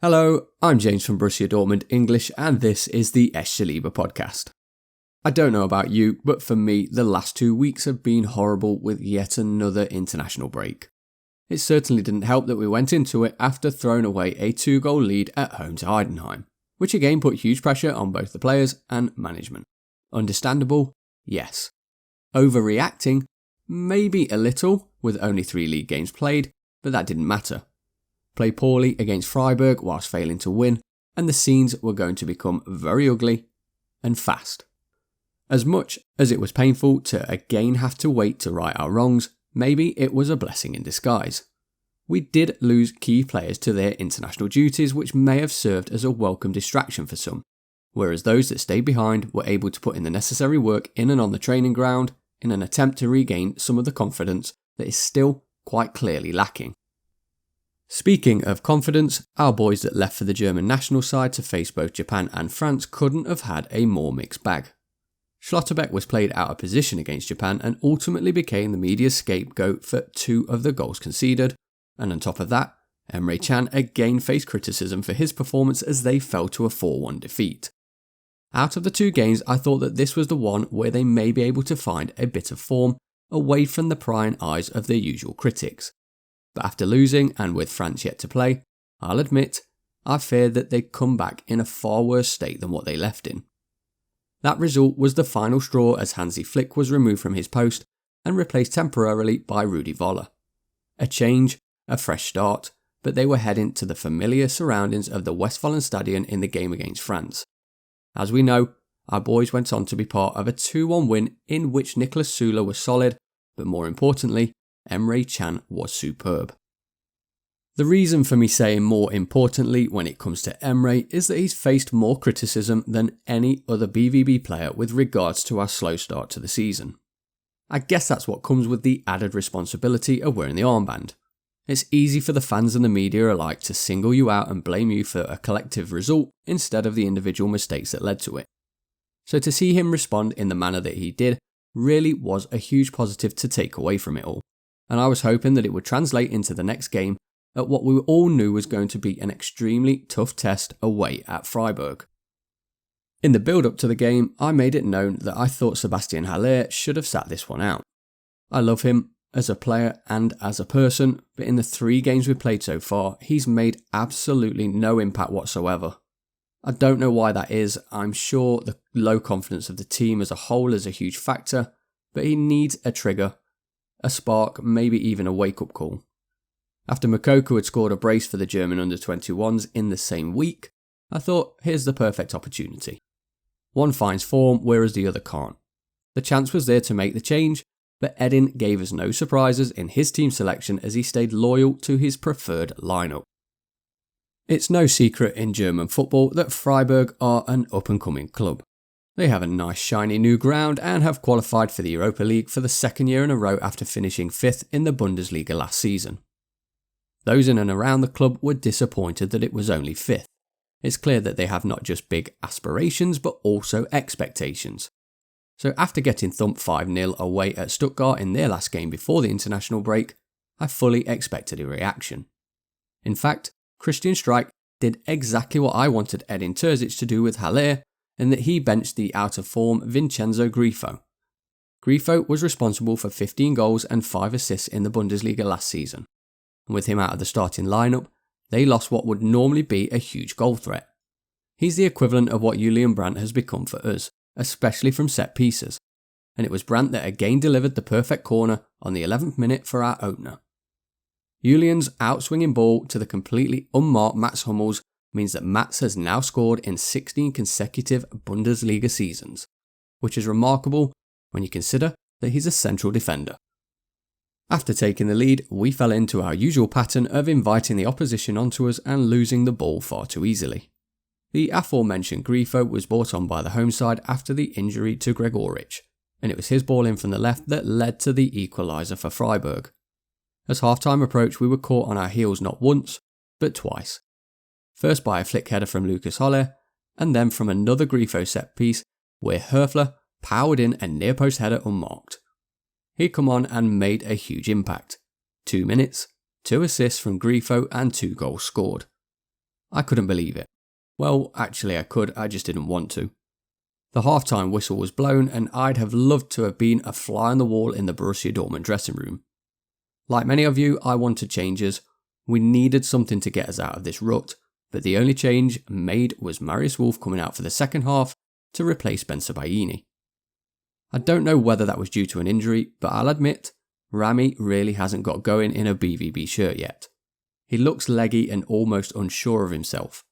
Hello, I'm James from Borussia Dortmund English, and this is the Echte Liebe podcast. I don't know about you, but for me, the last 2 weeks have been horrible with yet another international break. It certainly didn't help that we went into it after throwing away a 2-goal lead at home to Heidenheim, which again put huge pressure on both the players and management. Understandable? Yes. Overreacting? Maybe a little, with only 3 league games played, but that didn't matter. Play poorly against Freiburg whilst failing to win, and the scenes were going to become very ugly and fast. As much as it was painful to again have to wait to right our wrongs, maybe it was a blessing in disguise. We did lose key players to their international duties, which may have served as a welcome distraction for some, whereas those that stayed behind were able to put in the necessary work in and on the training ground in an attempt to regain some of the confidence that is still quite clearly lacking. Speaking of confidence, our boys that left for the German national side to face both Japan and France couldn't have had a more mixed bag. Schlotterbeck was played out of position against Japan and ultimately became the media's scapegoat for 2 of the goals conceded, and on top of that, Emre Can again faced criticism for his performance as they fell to a 4-1 defeat. Out of the 2 games, I thought that this was the one where they may be able to find a bit of form away from the prying eyes of their usual critics. But after losing, and with France yet to play, I'll admit, I feared that they'd come back in a far worse state than what they left in. That result was the final straw as Hansi Flick was removed from his post and replaced temporarily by Rudi Völler. A change, a fresh start, but they were heading to the familiar surroundings of the Westfalenstadion in the game against France. As we know, our boys went on to be part of a 2-1 win in which Niklas Süle was solid, but more importantly, Emre Can was superb. The reason for me saying more importantly when it comes to Emre is that he's faced more criticism than any other BVB player with regards to our slow start to the season. I guess that's what comes with the added responsibility of wearing the armband. It's easy for the fans and the media alike to single you out and blame you for a collective result instead of the individual mistakes that led to it. So to see him respond in the manner that he did really was a huge positive to take away from it all. And I was hoping that it would translate into the next game at what we all knew was going to be an extremely tough test away at Freiburg. In the build-up to the game, I made it known that I thought Sebastian Haller should have sat this one out. I love him as a player and as a person, but in the 3 games we've played so far, he's made absolutely no impact whatsoever. I don't know why that is. I'm sure the low confidence of the team as a whole is a huge factor, but he needs a trigger, a spark, maybe even a wake-up call. After Moukoko had scored a brace for the German under-21s in the same week, I thought, here's the perfect opportunity. One finds form, whereas the other can't. The chance was there to make the change, but Edin gave us no surprises in his team selection as he stayed loyal to his preferred lineup. It's no secret in German football that Freiburg are an up-and-coming club. They have a nice shiny new ground and have qualified for the Europa League for the 2nd year in a row after finishing 5th in the Bundesliga last season. Those in and around the club were disappointed that it was only 5th. It's clear that they have not just big aspirations but also expectations. So after getting thumped 5-0 away at Stuttgart in their last game before the international break, I fully expected a reaction. In fact, Christian Streich did exactly what I wanted Edin Terzic to do with Haller, in that he benched the out-of-form Vincenzo Grifo. Grifo was responsible for 15 goals and 5 assists in the Bundesliga last season. And with him out of the starting lineup, they lost what would normally be a huge goal threat. He's the equivalent of what Julian Brandt has become for us, especially from set pieces. And it was Brandt that again delivered the perfect corner on the 11th minute for our opener. Julian's outswinging ball to the completely unmarked Mats Hummels means that Mats has now scored in 16 consecutive Bundesliga seasons, which is remarkable when you consider that he's a central defender. After taking the lead, we fell into our usual pattern of inviting the opposition onto us and losing the ball far too easily. The aforementioned Grifo was brought on by the home side after the injury to Gregoritsch, and it was his ball in from the left that led to the equaliser for Freiburg. As half-time approached, we were caught on our heels not once, but twice. First by a flick header from Lucas Haller, and then from another Grifo set piece where Höfler powered in a near post header unmarked. He'd come on and made a huge impact. 2 minutes, 2 assists from Grifo and 2 goals scored. I couldn't believe it. Well, actually I could, I just didn't want to. The half-time whistle was blown and I'd have loved to have been a fly on the wall in the Borussia Dortmund dressing room. Like many of you, I wanted changes. We needed something to get us out of this rut, but the only change made was Marius Wolf coming out for the second half to replace Spencer Baini. I don't know whether that was due to an injury, but I'll admit, Rami really hasn't got going in a BVB shirt yet. He looks leggy and almost unsure of himself.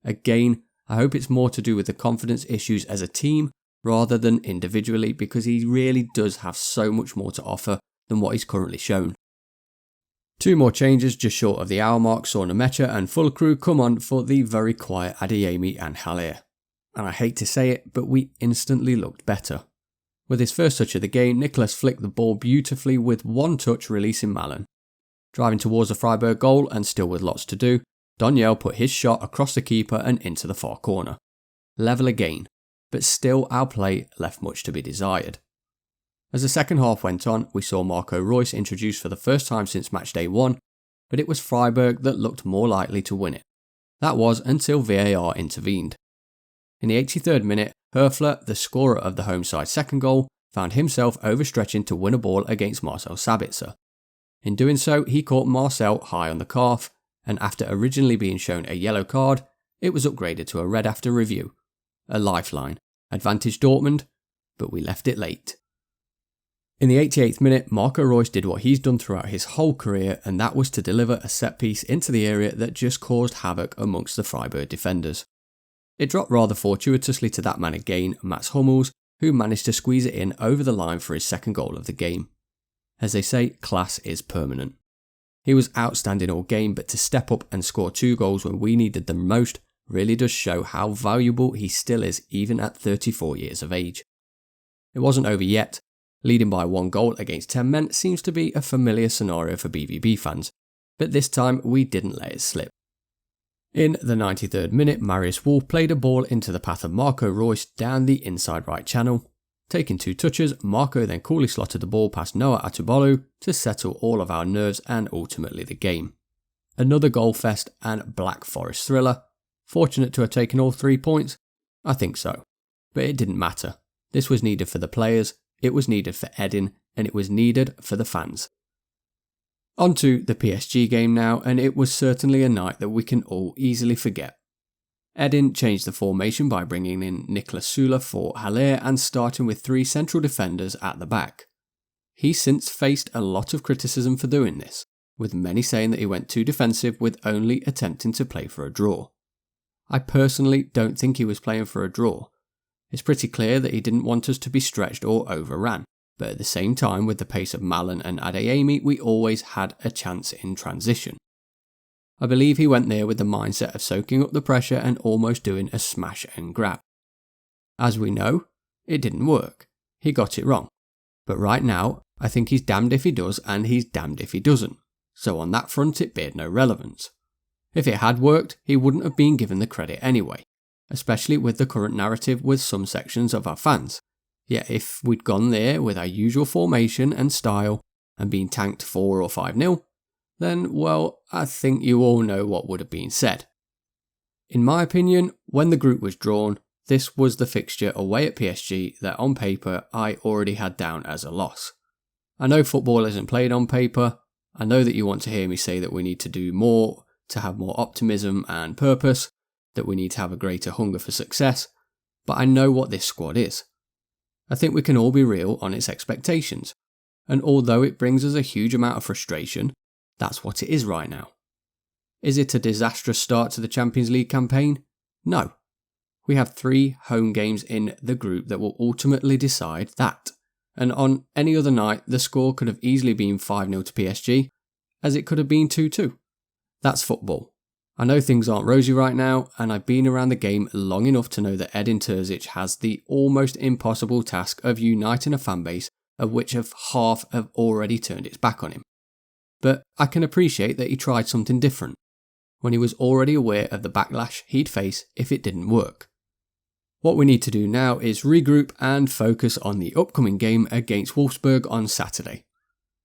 Again, I hope it's more to do with the confidence issues as a team rather than individually, because he really does have so much more to offer than what he's currently shown. Two more changes just short of the hour mark saw Nemecha and Fulcru come on for the very quiet Adeyemi and Haller. And I hate to say it, but we instantly looked better. With his first touch of the game, Nicholas flicked the ball beautifully with one touch releasing Malen. Driving towards the Freiburg goal and still with lots to do, Daniel put his shot across the keeper and into the far corner. Level again, but still our play left much to be desired. As the second half went on, we saw Marco Reus introduced for the first time since matchday 1, but it was Freiburg that looked more likely to win it. That was until VAR intervened. In the 83rd minute, Höfler, the scorer of the home side's second goal, found himself overstretching to win a ball against Marcel Sabitzer. In doing so, he caught Marcel high on the calf, and after originally being shown a yellow card, it was upgraded to a red after review. A lifeline, advantage Dortmund, but we left it late. In the 88th minute, Marco Reus did what he's done throughout his whole career, and that was to deliver a set piece into the area that just caused havoc amongst the Freiburg defenders. It dropped rather fortuitously to that man again, Mats Hummels, who managed to squeeze it in over the line for his second goal of the game. As they say, class is permanent. He was outstanding all game, but to step up and score 2 goals when we needed them most really does show how valuable he still is even at 34 years of age. It wasn't over yet. Leading by 1 goal against 10 men seems to be a familiar scenario for BVB fans, but this time we didn't let it slip. In the 93rd minute, Marius Wolf played a ball into the path of Marco Reus down the inside right channel. Taking 2 touches, Marco then coolly slotted the ball past Noah Atubolu to settle all of our nerves and ultimately the game. Another goal fest and Black Forest thriller. Fortunate to have taken all 3 points? I think so. But it didn't matter. This was needed for the players, it was needed for Edin, and it was needed for the fans. On to the PSG game now, and it was certainly a night that we can all easily forget. Edin changed the formation by bringing in Niklas Süle for Haller and starting with 3 central defenders at the back. He's since faced a lot of criticism for doing this, with many saying that he went too defensive with only attempting to play for a draw. I personally don't think he was playing for a draw. It's pretty clear that he didn't want us to be stretched or overran, but at the same time with the pace of Malen and Adeyemi we always had a chance in transition. I believe he went there with the mindset of soaking up the pressure and almost doing a smash and grab. As we know, it didn't work. He got it wrong. But right now, I think he's damned if he does and he's damned if he doesn't. So on that front it bared no relevance. If it had worked, he wouldn't have been given the credit anyway, especially with the current narrative with some sections of our fans. Yet if we'd gone there with our usual formation and style and been tanked 4 or 5-0, then, well, I think you all know what would have been said. In my opinion, when the group was drawn, this was the fixture away at PSG that on paper I already had down as a loss. I know football isn't played on paper. I know that you want to hear me say that we need to do more, to have more optimism and purpose, that we need to have a greater hunger for success, but I know what this squad is. I think we can all be real on its expectations, and although it brings us a huge amount of frustration, that's what it is right now. Is it a disastrous start to the Champions League campaign? No. We have 3 home games in the group that will ultimately decide that, and on any other night the score could have easily been 5-0 to PSG, as it could have been 2-2. That's football. I know things aren't rosy right now, and I've been around the game long enough to know that Edin Terzic has the almost impossible task of uniting a fanbase of which half have already turned its back on him. But I can appreciate that he tried something different, when he was already aware of the backlash he'd face if it didn't work. What we need to do now is regroup and focus on the upcoming game against Wolfsburg on Saturday.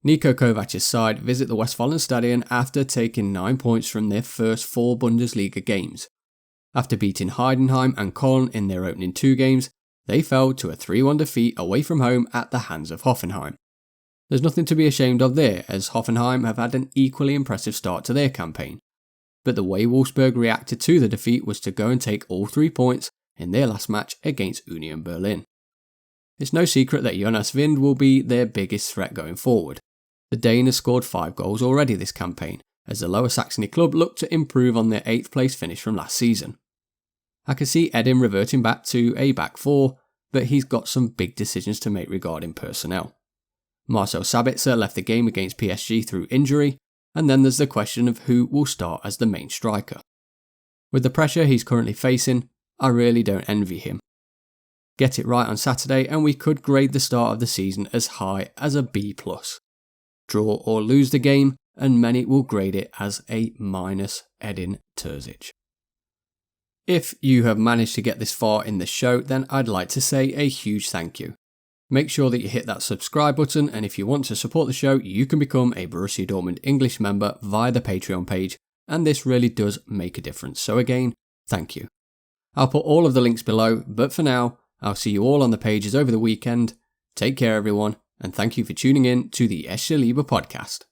Niko Kovac's side visit the Westfalenstadion after taking 9 points from their first 4 Bundesliga games. After beating Heidenheim and Köln in their opening 2 games, they fell to a 3-1 defeat away from home at the hands of Hoffenheim. There's nothing to be ashamed of there, as Hoffenheim have had an equally impressive start to their campaign. But the way Wolfsburg reacted to the defeat was to go and take all 3 points in their last match against Union Berlin. It's no secret that Jonas Wind will be their biggest threat going forward. The Dane has scored 5 goals already this campaign, as the Lower Saxony club look to improve on their 8th place finish from last season. I can see Edin reverting back to a back 4, but he's got some big decisions to make regarding personnel. Marcel Sabitzer left the game against PSG through injury, and then there's the question of who will start as the main striker. With the pressure he's currently facing, I really don't envy him. Get it right on Saturday and we could grade the start of the season as high as a B+. Draw or lose the game, and many will grade it as a minus Edin Terzic. If you have managed to get this far in the show, then I'd like to say a huge thank you. Make sure that you hit that subscribe button, and if you want to support the show, you can become a Borussia Dortmund English member via the Patreon page, and this really does make a difference. So again, thank you. I'll put all of the links below, but for now, I'll see you all on the pages over the weekend. Take care everyone, and thank you for tuning in to the Echte Liebe podcast.